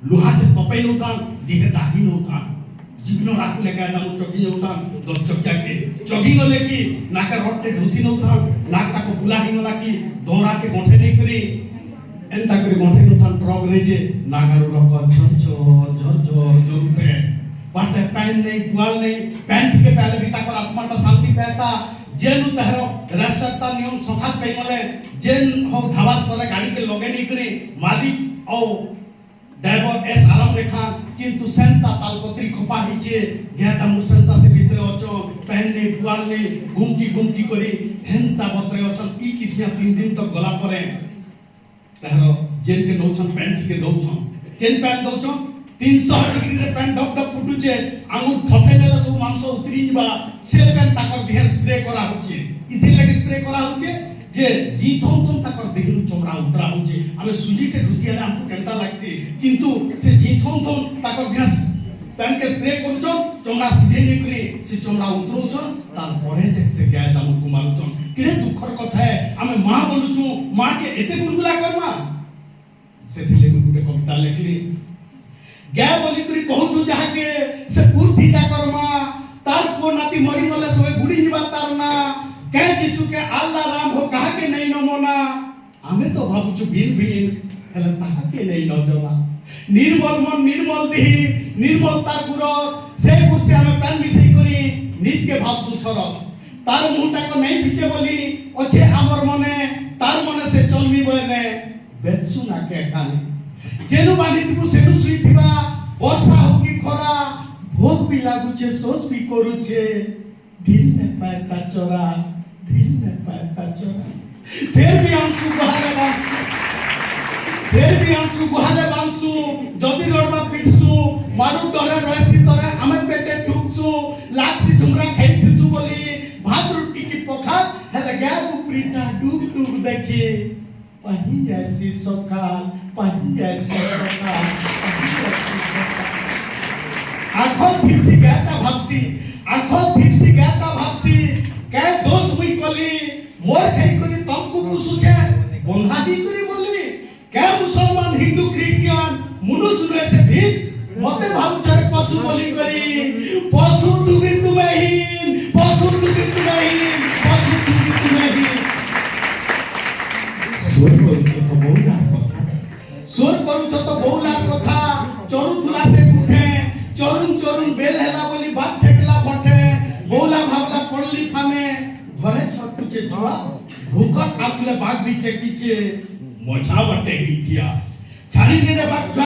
लुहाटे तपई नौता दिहे दाही नौता जीवन राखु लेके आदा मु चकी नौता 10 चकिया के चगी गले की नाका रोटे ढुसी नौता नाका को बुला ही नला की दोरा के गोठे नहीं करी एंता करी गोठे नौता ट्रक रे जे नागारो रक झर पे बाटे पैन नहीं पुआल नहीं पैंट के पहले बिता कर आत्मा ता शांति पाता जेन तहरो रास्ता नियम सखा पे मले जेन हो ढाबा तले गाड़ी के लगे नहीं करी मालिक औ ड्राइवर एस आराम रेखा किंतु सेंता तालपत्री खपा हिचे गेता मुसेंता से भीतर अचो पहनने पुआलने गुमटी करी हेंता बतरे अचन ई किस्मिया 3 दिन तक गला परे तहरो जेन के नौछन पैंट के दौछन केन पैंट दौछन 300 डिग्री रे पैंट डब फुटुचे आंगुर ठपे नेला सब मांस उतरी जिबा से पैंट ताकर देह स्प्रे करा होचे इथे लगे स्प्रे करा होचे जे जी थोम ताकर देह चमड़ा उतरा होचे आमे सुजी के ढुसियाले हमको केंता लागती किंतु से जी थोम ताकर देह पैंट के स्प्रे करछन चमड़ा सिझे नै करी से चमड़ा उतरोछन तार परे जे से गाय दाम कुमारुछन किरे दुखर कथा है आमे मां बोलुछु मां के एते गुलगुला करमा सेथिले गुटे कविता लिखली गाय बोली करी कहूछु जहा के से पूर्ति जा करमा तार को नाती मरी गले सबे बुडी जिबा तार ना कै यीशु के अल्लाह राम हो कहा के नहीं नमोना आमे तो भाबुछु बिन हेले ताहा के नहीं न जला निर्मल मन निर्मल देही निर्मल तार गुर से गुरसे आमे पैन मिसई करी निज के भाबसु सर तार मुहटा को नहीं फिटे बोली ओछे हमर मने तार मने से चलमी बने बेतसु ना के काने जेनु बानी तिबु सेनु सुई थिबा वर्षा हो की खरा भोग भी लागुचे सोच भी करूचे ढील ने पाता चोरा फिर भी आंसू गुहाले बांसु जदी रोडबा पिटसु मारू डरे रहसी तरे हमें पेटे ठुकसु लाक्सी झुमरा खाइछु बोली भात रोटी की पोखा हेले गाय उपरीटा डूब देखी पाही जैसी सकाल आखो फिरसी गाता भाबसी कै दोष हुई कली मोर खाई करी तमकु पुसुछे बंधादी करी बोली कै मुसलमान हिंदू क्रिश्चियन मनुष्य रे से भी मते भाबुचारे पशु बोली करी पशु तुबी तुमेहीन सोर करू तो बहुलार कथा चरु तुला से उठे चरुन बेल हेला बोली बात ठेकला फटे बहुला भावला पड़ली फाने घरे छटुचे छुआ भूकट आकुले बाग बिचे किचे मजा बटे हिटिया छाड़ी ने बाग